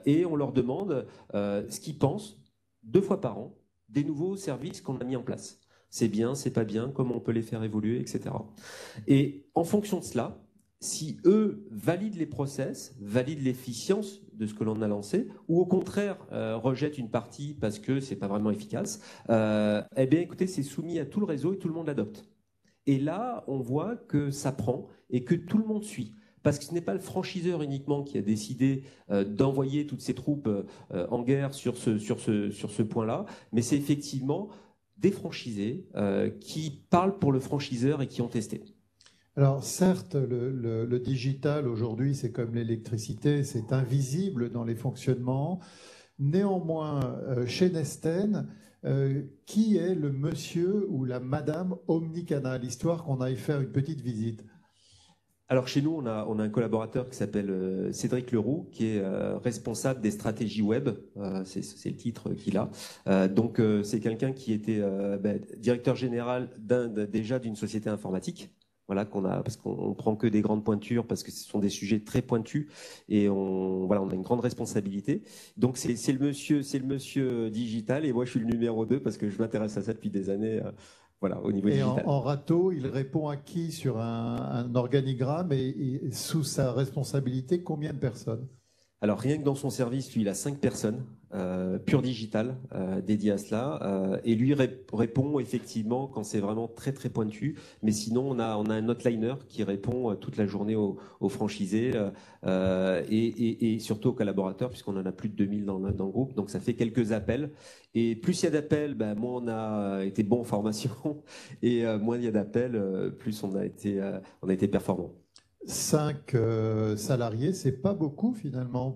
Et on leur demande ce qu'ils pensent 2 fois par an des nouveaux services qu'on a mis en place. C'est bien, c'est pas bien, comment on peut les faire évoluer, etc. Et en fonction de cela, si eux valident les process, valident l'efficience de ce que l'on a lancé, ou au contraire rejettent une partie parce que c'est pas vraiment efficace, eh bien écoutez, c'est soumis à tout le réseau et tout le monde l'adopte. Et là, on voit que ça prend et que tout le monde suit. Parce que ce n'est pas le franchiseur uniquement qui a décidé d'envoyer toutes ses troupes en guerre sur ce point-là, mais c'est effectivement des franchisés qui parlent pour le franchiseur et qui ont testé. Alors certes, le digital aujourd'hui, c'est comme l'électricité, c'est invisible dans les fonctionnements. Néanmoins, chez Nesten, qui est le monsieur ou la madame omnicanal, histoire qu'on aille faire une petite visite? Alors chez nous, on a un collaborateur qui s'appelle Cédric Leroux, qui est responsable des stratégies web. C'est le titre qu'il a. Donc c'est quelqu'un qui était directeur général déjà d'une société informatique. Voilà, parce qu'on prend que des grandes pointures, parce que ce sont des sujets très pointus et on a une grande responsabilité. Donc c'est le monsieur digital et moi je suis le numéro 2 parce que je m'intéresse à ça depuis des années. Voilà, au niveau digital. Et en râteau, il répond à qui sur un organigramme et sous sa responsabilité, combien de personnes? Alors rien que dans son service, lui, il a 5 personnes pure digital dédiées à cela. Et lui répond effectivement quand c'est vraiment très très pointu. Mais sinon, on a un hotliner qui répond toute la journée aux franchisés et surtout aux collaborateurs, puisqu'on en a plus de 2000 dans le groupe. Donc ça fait quelques appels. Et plus il y a d'appels, moins on a été bon en formation. Et moins il y a d'appels, plus on a été performant. 5 salariés, c'est pas beaucoup finalement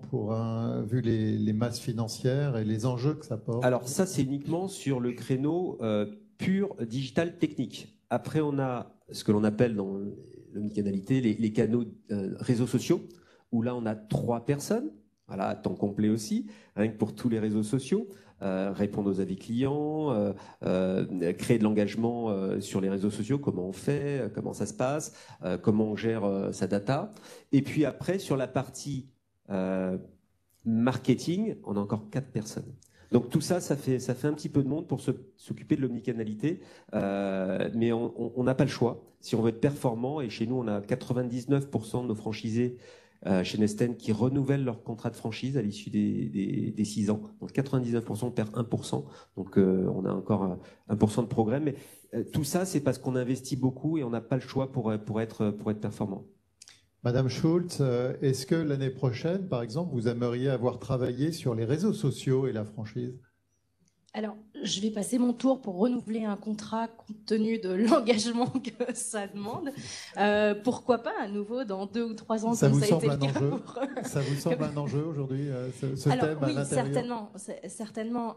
vu les masses financières et les enjeux que ça porte. Alors ça, c'est uniquement sur le créneau pur digital technique. Après, on a ce que l'on appelle dans l'omnicanalité les canaux réseaux sociaux, où là, on a 3 personnes, voilà, à temps complet aussi, rien que pour tous les réseaux sociaux. Répondre aux avis clients, créer de l'engagement sur les réseaux sociaux, comment on fait, comment ça se passe, comment on gère sa data. Et puis après, sur la partie marketing, on a encore 4 personnes. Donc tout ça, ça fait un petit peu de monde pour s'occuper de l'omnicanalité, mais on n'a pas le choix. Si on veut être performant, et chez nous, on a 99% de nos franchisés chez Nesten qui renouvellent leur contrat de franchise à l'issue des 6 ans. Donc 99%, on perd 1%. Donc on a encore 1% de progrès. Mais tout ça, c'est parce qu'on investit beaucoup et on n'a pas le choix pour être performant. Madame Schultz, est-ce que l'année prochaine, par exemple, vous aimeriez avoir travaillé sur les réseaux sociaux et la franchise? Alors, je vais passer mon tour pour renouveler un contrat compte tenu de l'engagement que ça demande. Pourquoi pas à nouveau dans 2 ou 3 ans, ça comme vous ça a été semble le un cas enjeu Ça vous semble un enjeu aujourd'hui, ce Alors, thème oui, à l'intérieur? certainement.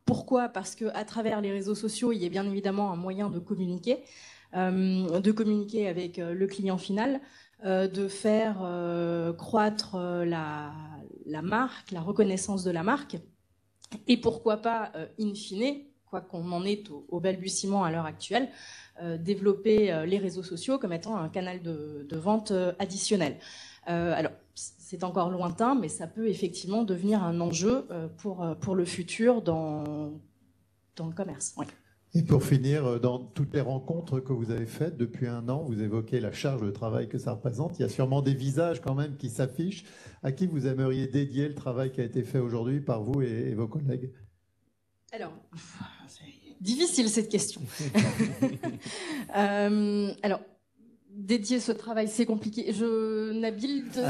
Pourquoi? Parce qu'à travers les réseaux sociaux, il y a bien évidemment un moyen de communiquer avec le client final, de faire croître la marque, la reconnaissance de la marque. Et pourquoi pas, in fine, quoi qu'on en est au balbutiement à l'heure actuelle, développer les réseaux sociaux comme étant un canal de vente additionnel. Alors, c'est encore lointain, mais ça peut effectivement devenir un enjeu pour le futur dans le commerce. Oui. Et pour finir, dans toutes les rencontres que vous avez faites depuis 1 an, vous évoquez la charge de travail que ça représente. Il y a sûrement des visages quand même qui s'affichent. À qui vous aimeriez dédier le travail qui a été fait aujourd'hui par vous et vos collègues? Alors, c'est difficile cette question. Alors, dédier ce travail, c'est compliqué. Nabil, c'est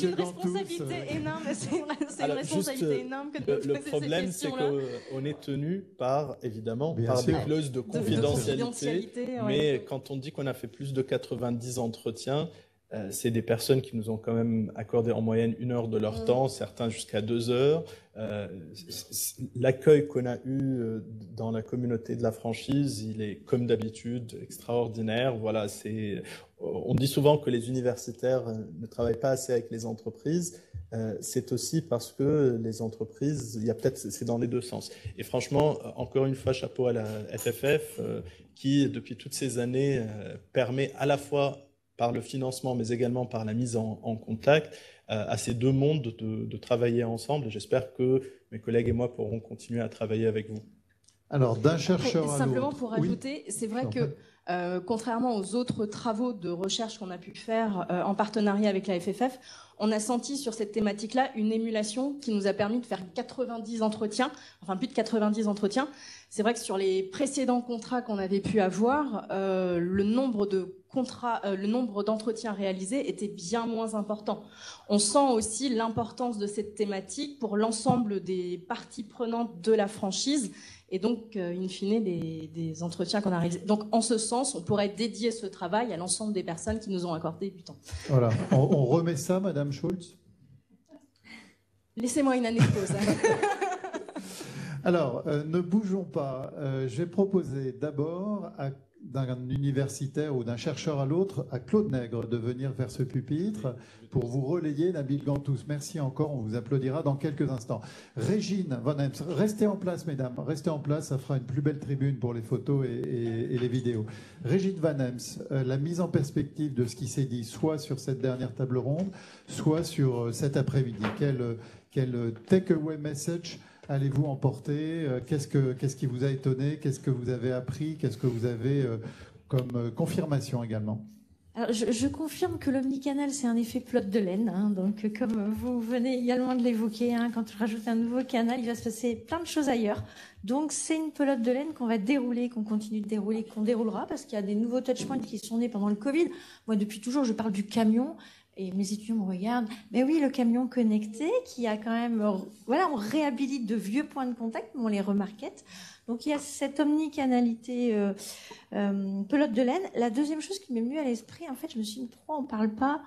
une responsabilité énorme. C'est une responsabilité énorme que de me poser le problème, c'est qu'on est tenu par des clauses de confidentialité. Mais quand on dit qu'on a fait plus de 90 entretiens, C'est des personnes qui nous ont quand même accordé en moyenne 1 heure de leur temps, certains jusqu'à 2 heures. L'accueil qu'on a eu dans la communauté de la franchise, il est comme d'habitude extraordinaire. Voilà, on dit souvent que les universitaires ne travaillent pas assez avec les entreprises. C'est aussi parce que les entreprises, c'est dans les deux sens. Et franchement, encore une fois, chapeau à la FFF qui, depuis toutes ces années, permet à la fois par le financement, mais également par la mise en contact à ces deux mondes de travailler ensemble. Et j'espère que mes collègues et moi pourrons continuer à travailler avec vous. Alors, d'un chercheur à l'autre. Simplement pour ajouter, c'est vrai que contrairement aux autres travaux de recherche qu'on a pu faire en partenariat avec la FFF, on a senti sur cette thématique-là une émulation qui nous a permis de faire 90 entretiens, enfin plus de 90 entretiens. C'est vrai que sur les précédents contrats qu'on avait pu avoir, le nombre d'entretiens réalisés était bien moins important. On sent aussi l'importance de cette thématique pour l'ensemble des parties prenantes de la franchise et donc, in fine, des entretiens qu'on a réalisés. Donc, en ce sens, on pourrait dédier ce travail à l'ensemble des personnes qui nous ont accordé du temps. Voilà. On remet ça, Madame Schultz? Laissez-moi une année de pause. Alors, ne bougeons pas. Je vais proposer d'abord d'un universitaire ou d'un chercheur à l'autre, à Claude Nègre, de venir vers ce pupitre pour vous relayer Nabil Gantous. Merci encore, on vous applaudira dans quelques instants. Régine Van Hems, restez en place, mesdames, restez en place, ça fera une plus belle tribune pour les photos et les vidéos. Régine Van Hems, la mise en perspective de ce qui s'est dit, soit sur cette dernière table ronde, soit sur cet après-midi. Quel take-away message allez-vous emporter? Qu'est-ce qui vous a étonné? Qu'est-ce que vous avez appris? Qu'est-ce que vous avez comme confirmation également? Alors, je confirme que l'omnicanal, c'est un effet pelote de laine. Hein, donc, comme vous venez également de l'évoquer, hein, quand on rajoute un nouveau canal, il va se passer plein de choses ailleurs. Donc, c'est une pelote de laine qu'on va dérouler, qu'on continue de dérouler, qu'on déroulera, parce qu'il y a des nouveaux touchpoints qui sont nés pendant le Covid. Moi, depuis toujours, je parle du camion. Et mes étudiants me regardent. Mais oui, le camion connecté qui a quand même... Voilà, on réhabilite de vieux points de contact, mais on les remarquette. Donc, il y a cette omnicanalité pelote de laine. La deuxième chose qui m'est venue à l'esprit, en fait, je me suis dit, pourquoi on ne parle pas...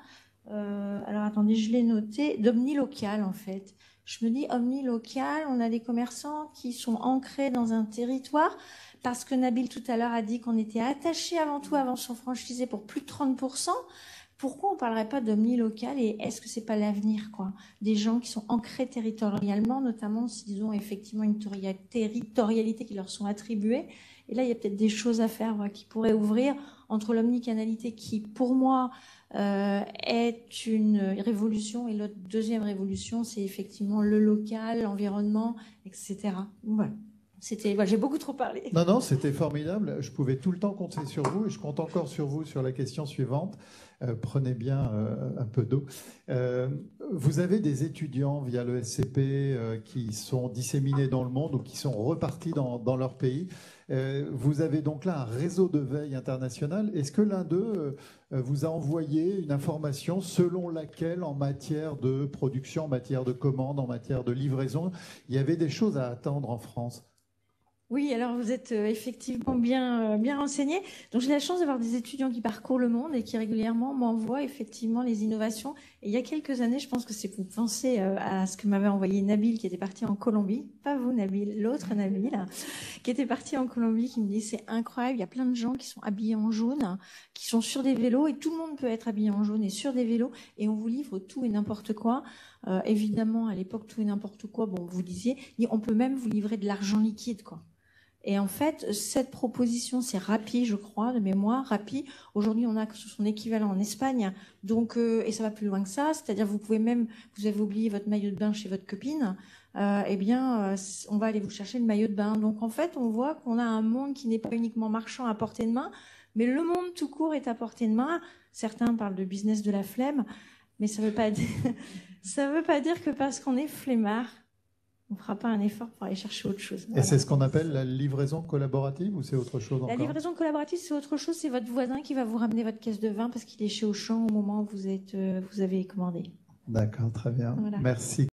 alors, attendez, je l'ai noté. D'omnilocal, en fait. Je me dis, omnilocal, on a des commerçants qui sont ancrés dans un territoire. Parce que Nabil, tout à l'heure, a dit qu'on était attaché avant tout, avant son franchisé, pour plus de 30%. Pourquoi on ne parlerait pas d'omnilocal et est-ce que c'est pas l'avenir, quoi? Des gens qui sont ancrés territorialement, notamment s'ils ont effectivement une territorialité qui leur sont attribuées. Et là, il y a peut-être des choses à faire qui pourraient ouvrir entre l'omnicanalité qui, pour moi, est une révolution et l'autre deuxième révolution, c'est effectivement le local, l'environnement, etc. Voilà. J'ai beaucoup trop parlé. Non, c'était formidable. Je pouvais tout le temps compter sur vous et je compte encore sur vous sur la question suivante. Prenez bien un peu d'eau. Vous avez des étudiants via le SCP qui sont disséminés dans le monde ou qui sont repartis dans leur pays. Vous avez donc là un réseau de veille international. Est-ce que l'un d'eux vous a envoyé une information selon laquelle, en matière de production, en matière de commande, en matière de livraison, il y avait des choses à attendre en France? Oui, alors vous êtes effectivement bien renseigné. Donc j'ai la chance d'avoir des étudiants qui parcourent le monde et qui régulièrement m'envoient effectivement les innovations. Et il y a quelques années, je pense que c'est vous pensez à ce que m'avait envoyé Nabil qui était parti en Colombie, pas vous Nabil, l'autre Nabil, qui était parti en Colombie, qui me dit c'est incroyable, il y a plein de gens qui sont habillés en jaune, qui sont sur des vélos et tout le monde peut être habillé en jaune et sur des vélos et on vous livre tout et n'importe quoi. Évidemment, à l'époque, tout et n'importe quoi, bon, vous disiez, on peut même vous livrer de l'argent liquide, quoi. Et en fait, cette proposition, c'est Rappi, je crois, de mémoire. Rappi, aujourd'hui, on a son équivalent en Espagne. Donc, et ça va plus loin que ça. C'est-à-dire, vous avez oublié votre maillot de bain chez votre copine. On va aller vous chercher le maillot de bain. Donc, en fait, on voit qu'on a un monde qui n'est pas uniquement marchand à portée de main, mais le monde tout court est à portée de main. Certains parlent de business de la flemme, mais ça veut pas dire que parce qu'on est flemmard, on ne fera pas un effort pour aller chercher autre chose. Voilà. Et c'est ce qu'on appelle la livraison collaborative ou c'est autre chose encore? La livraison collaborative, c'est autre chose. C'est votre voisin qui va vous ramener votre caisse de vin parce qu'il est chez Auchan au moment où vous avez commandé. D'accord, très bien. Voilà. Merci